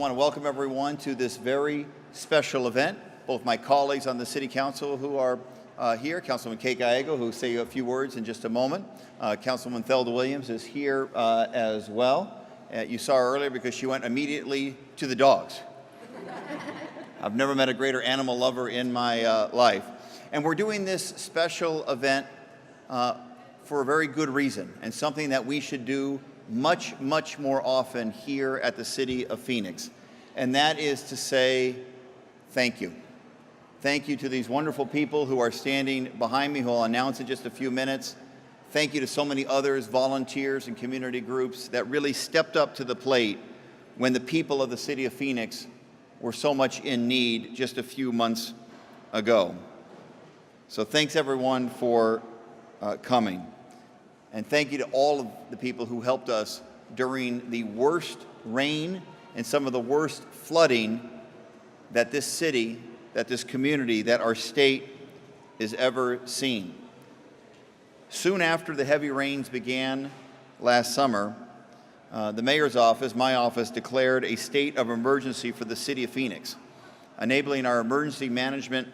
want to welcome everyone to this very special event. Both my colleagues on the City Council who are here, Councilwoman Kate Gallego, who will say a few words in just a moment. Councilwoman Thelda Williams is here as well. You saw her earlier because she went immediately to the dogs. I've never met a greater animal lover in my life. And we're doing this special event for a very good reason, and something that we should do much, much more often here at the City of Phoenix. And that is to say thank you. Thank you to these wonderful people who are standing behind me, who I'll announce in just a few minutes. Thank you to so many others, volunteers and community groups that really stepped up to the plate when the people of the City of Phoenix were so much in need just a few months ago. So thanks everyone for coming. And thank you to all of the people who helped us during the worst rain and some of the worst flooding that this city, that this community, that our state has ever seen. Soon after the heavy rains began last summer, the mayor's office, my office, declared a state of emergency for the City of Phoenix, enabling our emergency management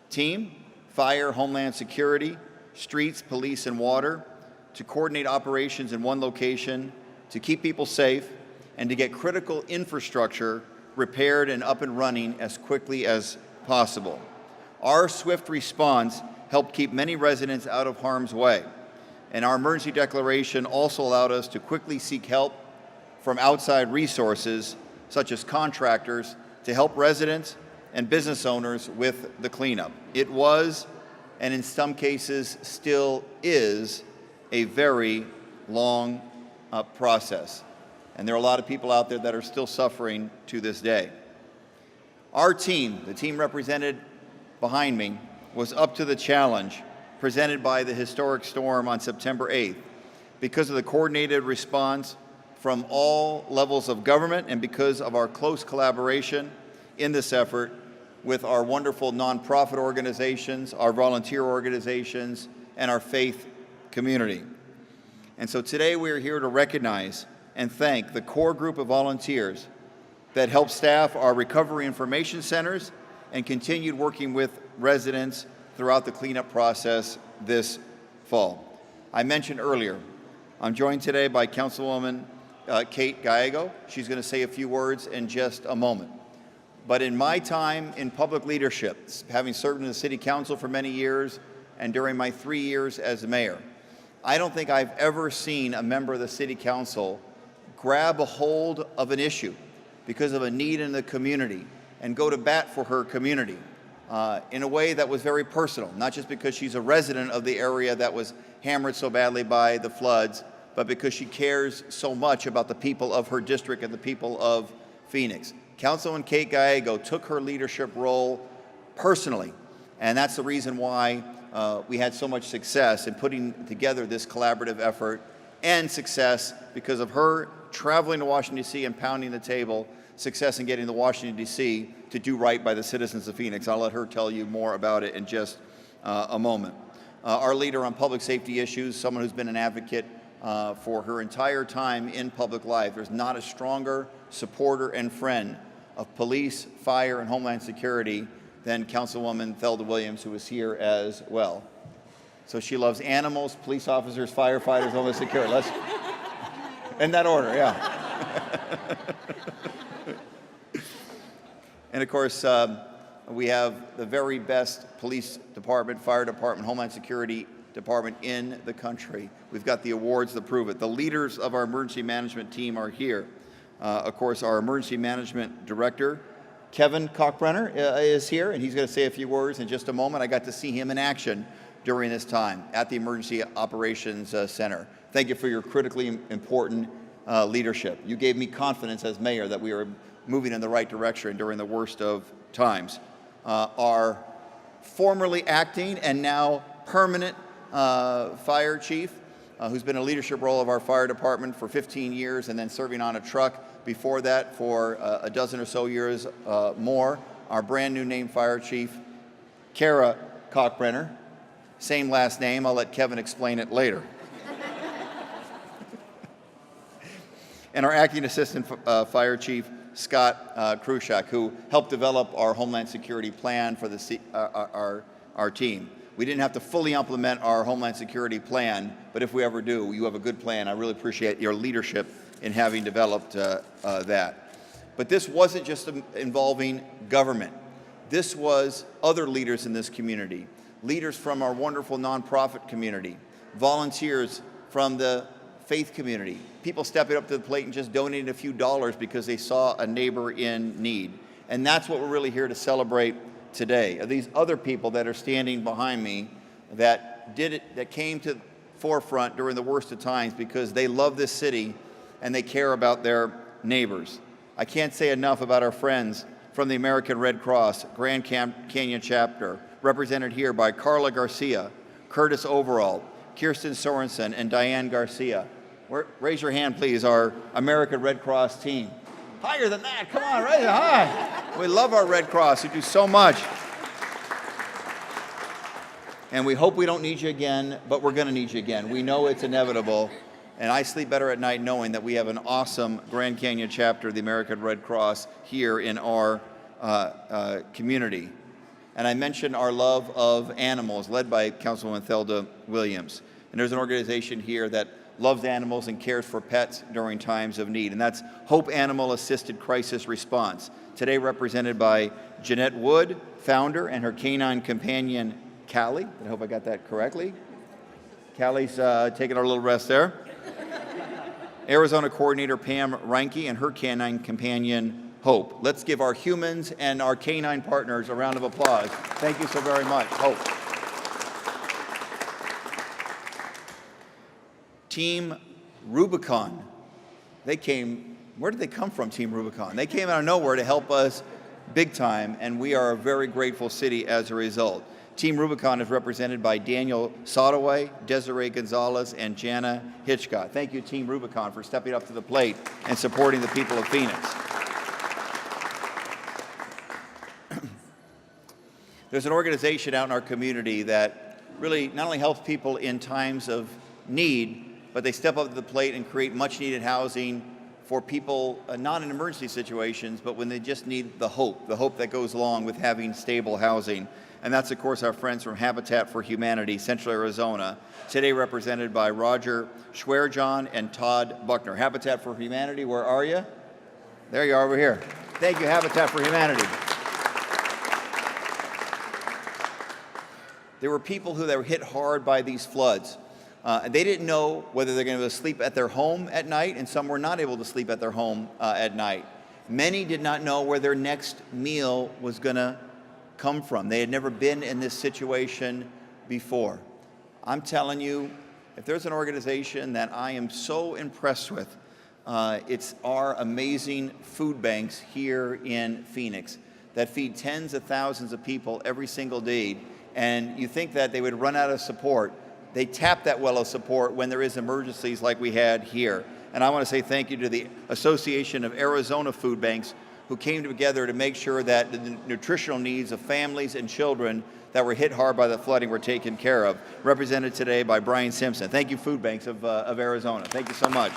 team, fire, homeland security, streets, police, and water, to coordinate operations in one location, to keep people safe, and to get critical infrastructure repaired and up and running as quickly as possible. Our swift response helped keep many residents out of harm's way, and our emergency declaration also allowed us to quickly seek help from outside resources, such as contractors, to help residents and business owners with the cleanup. It was, and in some cases still is, a very long process. And there are a lot of people out there that are still suffering to this day. Our team, the team represented behind me, was up to the challenge presented by the historic storm on September 8th because of the coordinated response from all levels of government and because of our close collaboration in this effort with our wonderful nonprofit organizations, our volunteer organizations, and our faith community. And so today we are here to recognize and thank the core group of volunteers that helped staff our recovery information centers and continued working with residents throughout the cleanup process this fall. I mentioned earlier, I'm joined today by Councilwoman Kate Gallego. She's going to say a few words in just a moment. But in my time in public leadership, having served in the City Council for many years and during my 3 years as mayor, I don't think I've ever seen a member of the City Council grab a hold of an issue because of a need in the community and go to bat for her community in a way that was very personal, not just because she's a resident of the area that was hammered so badly by the floods, but because she cares so much about the people of her district and the people of Phoenix. Councilwoman Kate Gallego took her leadership role personally, and that's the reason why we had so much success in putting together this collaborative effort, and success because of her traveling to Washington, D.C. and pounding the table, success in getting to Washington, D.C. to do right by the citizens of Phoenix. I'll let her tell you more about it in just a moment. Our leader on public safety issues, someone who's been an advocate for her entire time in public life. There's not a stronger supporter and friend of police, fire, and homeland security than Councilwoman Thelda Williams, who is here as well. So she loves animals, police officers, firefighters, homeland security. Let's, in that order, yeah. And of course, we have the very best police department, fire department, homeland security department in the country. We've got the awards to prove it. The leaders of our emergency management team are here. Of course, our emergency management director, Kevin Kalkbrenner, is here, and he's going to say a few words in just a moment. I got to see him in action during this time at the Emergency Operations Center. Thank you for your critically important leadership. You gave me confidence as mayor that we were moving in the right direction during the worst of times. Our formerly acting and now permanent fire chief, who's been in a leadership role of our fire department for 15 years and then serving on a truck before that for a dozen or so years more. Our brand new name fire chief, Kara Kalkbrenner. Same last name, I'll let Kevin explain it later. And our acting assistant fire chief, Scott Krushak, who helped develop our Homeland Security plan for our team. We didn't have to fully implement our Homeland Security plan, but if we ever do, you have a good plan. I really appreciate your leadership in having developed that. But this wasn't just involving government. This was other leaders in this community, leaders from our wonderful nonprofit community, volunteers from the faith community, people stepping up to the plate and just donating a few dollars because they saw a neighbor in need. And that's what we're really here to celebrate today. These other people that are standing behind me that did it, that came to the forefront during the worst of times because they love this city and they care about their neighbors. I can't say enough about our friends from the American Red Cross Grand Canyon chapter, represented here by Carla Garcia, Curtis Overall, Kirsten Sorensen, and Diane Garcia. Raise your hand, please, our American Red Cross team. Higher than that, come on, raise it high. We love our Red Cross, who do so much. And we hope we don't need you again, but we're gonna need you again. We know it's inevitable. And I sleep better at night knowing that we have an awesome Grand Canyon chapter of the American Red Cross here in our community. And I mentioned our love of animals, led by Councilwoman Thelda Williams. And there's an organization here that loves animals and cares for pets during times of need, and that's Hope Animal Assisted Crisis Response. Today represented by Jeanette Wood, founder, and her canine companion, Callie. I hope I got that correctly. Callie's taking our little rest there. Arizona coordinator Pam Reinke and her canine companion, Hope. Let's give our humans and our canine partners a round of applause. Thank you so very much, Hope. Team Rubicon. They came, where did they come from, Team Rubicon? They came out of nowhere to help us big time, and we are a very grateful city as a result. Team Rubicon is represented by Daniel Sodaway, Desiree Gonzalez, and Jana Hitchcock. Thank you, Team Rubicon, for stepping up to the plate and supporting the people of Phoenix. There's an organization out in our community that really not only helps people in times of need, but they step up to the plate and create much needed housing for people, not in emergency situations, but when they just need the hope that goes along with having stable housing. And that's, of course, our friends from Habitat for Humanity, Central Arizona, today represented by Roger Schwerjohn and Todd Buckner. Habitat for Humanity, where are you? There you are, over here. Thank you, Habitat for Humanity. There were people who were hit hard by these floods. They didn't know whether they're going to be able to sleep at their home at night, and some were not able to sleep at their home at night. Many did not know where their next meal was going to come from. They had never been in this situation before. I'm telling you, if there's an organization that I am so impressed with, it's our amazing food banks here in Phoenix that feed tens of thousands of people every single day. And you think that they would run out of support. They tap that well of support when there is emergencies like we had here. And I want to say thank you to the Association of Arizona Food Banks, who came together to make sure that the nutritional needs of families and children that were hit hard by the flooding were taken care of, represented today by Brian Simpson. Thank you, Food Banks of Arizona. Thank you so much.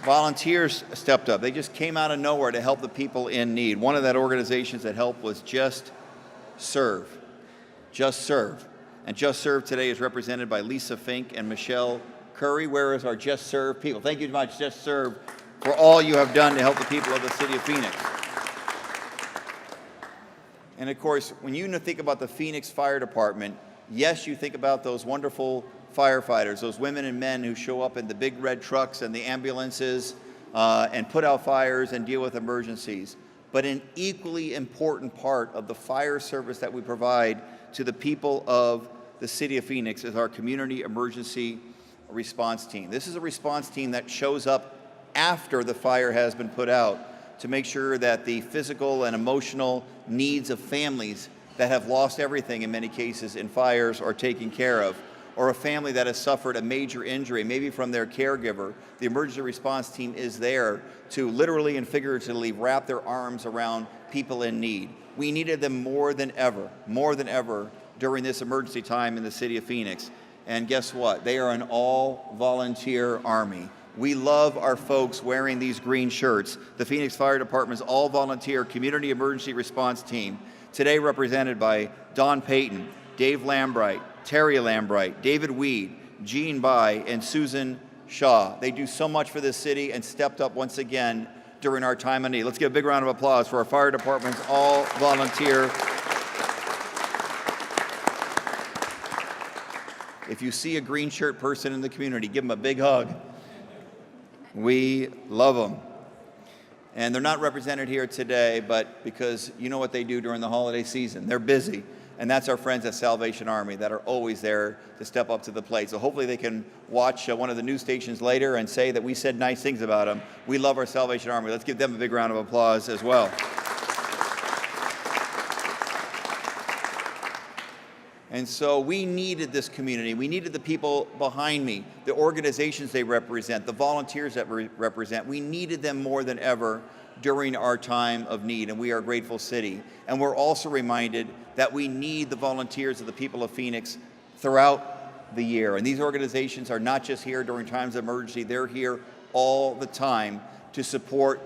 Volunteers stepped up. They just came out of nowhere to help the people in need. One of that organizations that helped was Just Serve. Just Serve. And Just Serve today is represented by Lisa Fink and Michelle Curry. Where is our Just Serve people? Thank you very much, Just Serve, for all you have done to help the people of the city of Phoenix. And of course, when you think about the Phoenix Fire Department, yes, you think about those wonderful firefighters, those women and men who show up in the big red trucks and the ambulances and put out fires and deal with emergencies. But an equally important part of the fire service that we provide to the people of the city of Phoenix is our community emergency response team. This is a response team that shows up after the fire has been put out to make sure that the physical and emotional needs of families that have lost everything in many cases in fires are taken care of, or a family that has suffered a major injury, maybe from their caregiver. The emergency response team is there to literally and figuratively wrap their arms around people in need. We needed them more than ever during this emergency time in the city of Phoenix. And guess what? They are an all-volunteer army. We love our folks wearing these green shirts. The Phoenix Fire Department's all-volunteer community emergency response team, today represented by Don Payton, Dave Lambright, Terry Lambright, David Weed, Jean Bai, and Susan Shaw. They do so much for this city and stepped up once again during our time of need. Let's give a big round of applause for our fire department's all-volunteer. If you see a green shirt person in the community, give them a big hug. We love them. And they're not represented here today, but because you know what they do during the holiday season. They're busy. And that's our friends at Salvation Army that are always there to step up to the plate. So hopefully they can watch one of the news stations later and say that we said nice things about them. We love our Salvation Army. Let's give them a big round of applause as well. And so we needed this community. We needed the people behind me, the organizations they represent, the volunteers that represent. We needed them more than ever during our time of need, and we are a grateful city. And we're also reminded that we need the volunteers of the people of Phoenix throughout the year. And these organizations are not just here during times of emergency, they're here all the time to support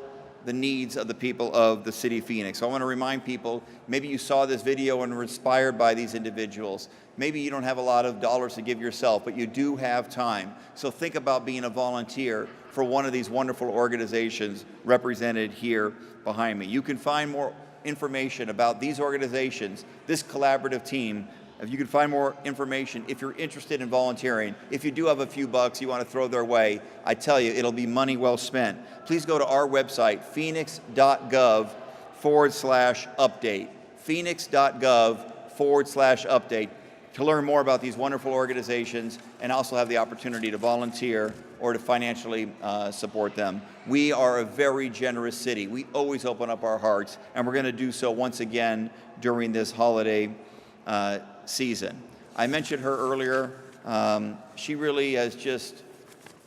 the needs of the people of the city of Phoenix. So I want to remind people, maybe you saw this video and were inspired by these individuals. Maybe you don't have a lot of dollars to give yourself, but you do have time. So think about being a volunteer for one of these wonderful organizations represented here behind me. You can find more information about these organizations, this collaborative team. If you can find more information, if you're interested in volunteering, if you do have a few bucks you want to throw their way, I tell you, it'll be money well spent. Please go to our website, phoenix.gov/update, phoenix.gov/update, to learn more about these wonderful organizations and also have the opportunity to volunteer or to financially support them. We are a very generous city. We always open up our hearts, and we're going to do so once again during this holiday season. I mentioned her earlier. She really has just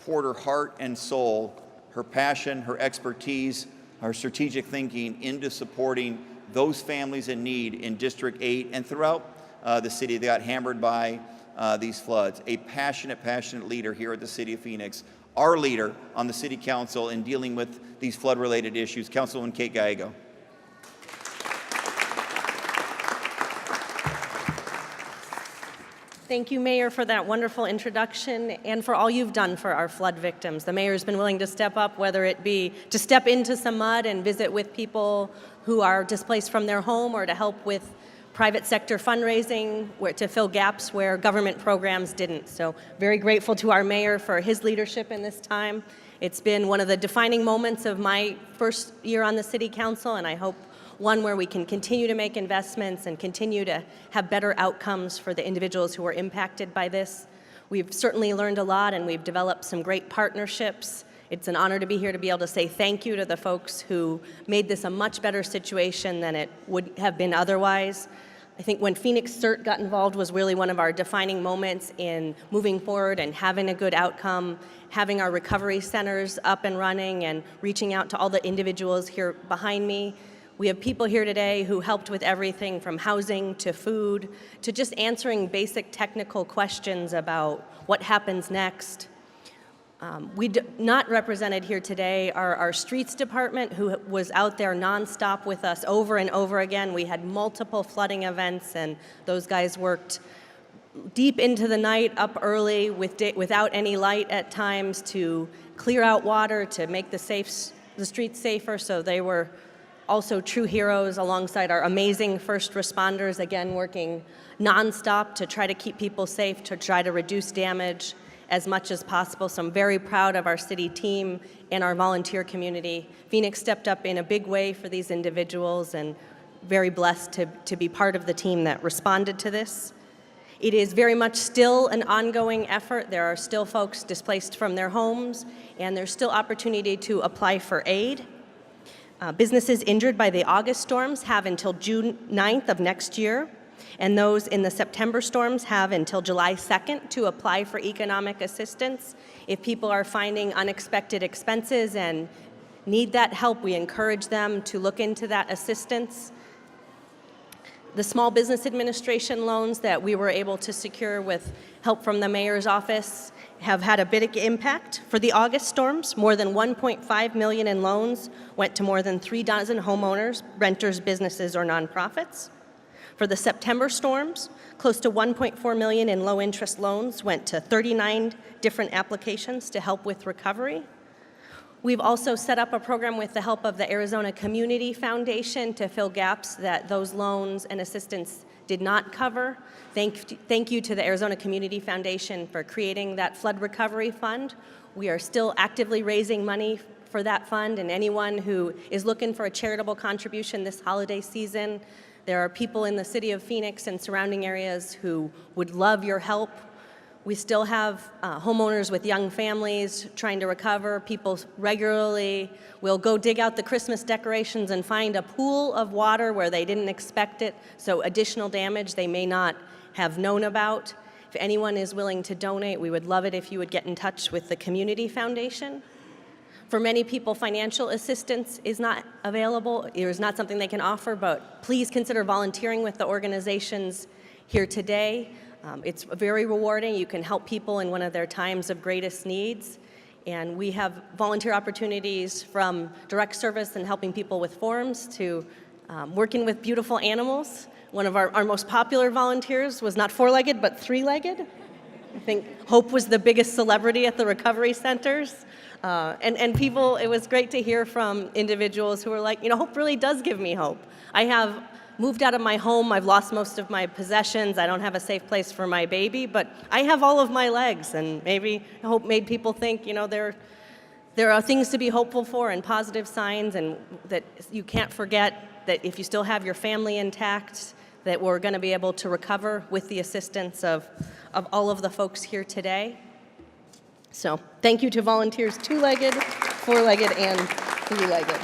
poured her heart and soul, her passion, her expertise, her strategic thinking into supporting those families in need in District 8 and throughout the city that got hammered by these floods. A passionate leader here at the City of Phoenix, our leader on the City Council in dealing with these flood-related issues, Councilwoman Kate Gallego. Thank you, Mayor, for that wonderful introduction and for all you've done for our flood victims. The mayor's been willing to step up, whether it be to step into some mud and visit with people who are displaced from their home or to help with private sector fundraising to fill gaps where government programs didn't. So very grateful to our mayor for his leadership in this time. It's been one of the defining moments of my first year on the City Council, and I hope one where we can continue to make investments and continue to have better outcomes for the individuals who are impacted by this. We've certainly learned a lot, and we've developed some great partnerships. It's an honor to be here to be able to say thank you to the folks who made this a much better situation than it would have been otherwise. I think when Phoenix CERT got involved was really one of our defining moments in moving forward and having a good outcome, having our recovery centers up and running, and reaching out to all the individuals here behind me. We have people here today who helped with everything from housing to food to just answering basic technical questions about what happens next. Not represented here today are our streets department, who was out there nonstop with us over and over again. We had multiple flooding events, and those guys worked deep into the night, up early without any light at times to clear out water, to make the streets safer. So they were also true heroes alongside our amazing first responders, again working nonstop to try to keep people safe, to try to reduce damage as much as possible. So I'm very proud of our city team and our volunteer community. Phoenix stepped up in a big way for these individuals, and very blessed to be part of the team that responded to this. It is very much still an ongoing effort. There are still folks displaced from their homes, and there's still opportunity to apply for aid. Businesses injured by the August storms have until June 9th of next year, and those in the September storms have until July 2nd to apply for economic assistance. If people are finding unexpected expenses and need that help, we encourage them to look into that assistance. The Small Business Administration loans that we were able to secure with help from the mayor's office have had a big impact. For the August storms, more than $1.5 million in loans went to more than 3 dozen homeowners, renters, businesses, or nonprofits. For the September storms, close to $1.4 million in low-interest loans went to 39 different applications to help with recovery. We've also set up a program with the help of the Arizona Community Foundation to fill gaps that those loans and assistance did not cover. Thank you to the Arizona Community Foundation for creating that flood recovery fund. We are still actively raising money for that fund, and anyone who is looking for a charitable contribution this holiday season, there are people in the city of Phoenix and surrounding areas who would love your help. We still have homeowners with young families trying to recover. People regularly will go dig out the Christmas decorations and find a pool of water where they didn't expect it, so additional damage they may not have known about. If anyone is willing to donate, we would love it if you would get in touch with the Community Foundation. For many people, financial assistance is not available. It is not something they can offer, but please consider volunteering with the organizations here today. It's very rewarding. You can help people in one of their times of greatest needs. And we have volunteer opportunities from direct service and helping people with forms to working with beautiful animals. One of our most popular volunteers was not 4-legged, but 3-legged. I think Hope was the biggest celebrity at the recovery centers. And people, it was great to hear from individuals who were like, Hope really does give me hope. I have moved out of my home. I've lost most of my possessions. I don't have a safe place for my baby, but I have all of my legs, and maybe Hope made people think, there are things to be hopeful for and positive signs, and that you can't forget that if you still have your family intact, that we're going to be able to recover with the assistance of all of the folks here today. So thank you to volunteers 2-legged, 4-legged, and 3-legged.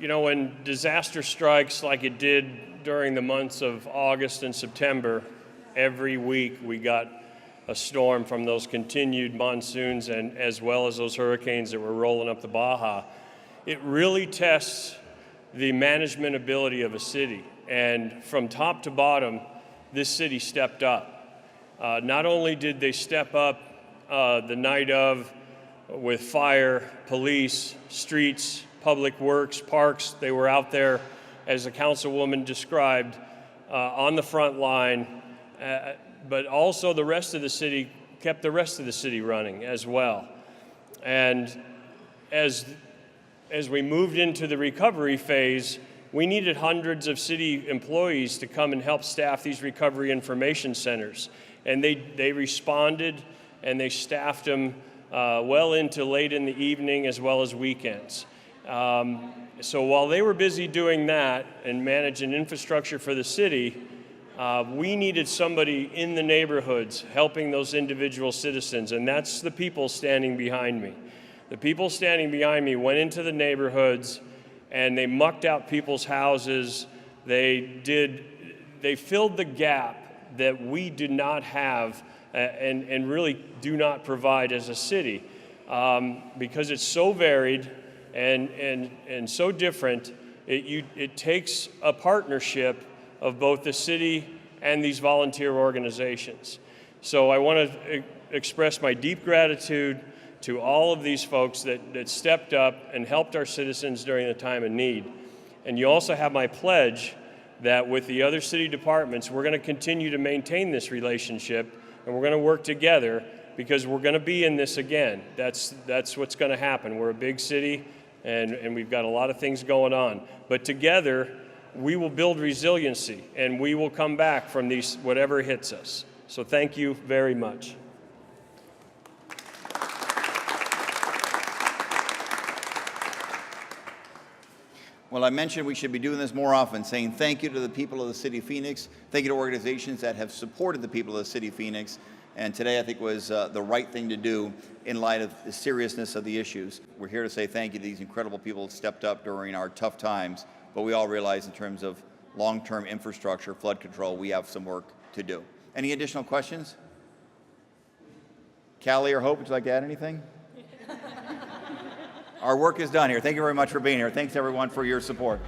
When disaster strikes like it did during the months of August and September, every week we got a storm from those continued monsoons and as well as those hurricanes that were rolling up the Baja. It really tests the management ability of a city. And from top to bottom, this city stepped up. Not only did they step up the night of with fire, police, streets, public works, parks, they were out there, as the councilwoman described, on the front line, but also the rest of the city kept the rest of the city running as well. And as we moved into the recovery phase, we needed hundreds of city employees to come and help staff these recovery information centers. And they responded and they staffed them well into late in the evening as well as weekends. So while they were busy doing that and managing infrastructure for the city, we needed somebody in the neighborhoods helping those individual citizens, and that's the people standing behind me. The people standing behind me went into the neighborhoods and they mucked out people's houses. They filled the gap that we did not have and really do not provide as a city because it's so varied and so different. It takes a partnership of both the city and these volunteer organizations. So I want to express my deep gratitude to all of these folks that stepped up and helped our citizens during the time of need. And you also have my pledge that with the other city departments, we're going to continue to maintain this relationship and we're going to work together because we're going to be in this again. That's what's going to happen. We're a big city and we've got a lot of things going on. But together, we will build resiliency and we will come back from these, whatever hits us. So thank you very much. Well, I mentioned we should be doing this more often, saying thank you to the people of the City of Phoenix, thank you to organizations that have supported the people of the City of Phoenix, and today I think was the right thing to do in light of the seriousness of the issues. We're here to say thank you to these incredible people that stepped up during our tough times, but we all realize in terms of long-term infrastructure, flood control, we have some work to do. Any additional questions? Callie or Hope, would you like to add anything? Our work is done here. Thank you very much for being here. Thanks everyone for your support.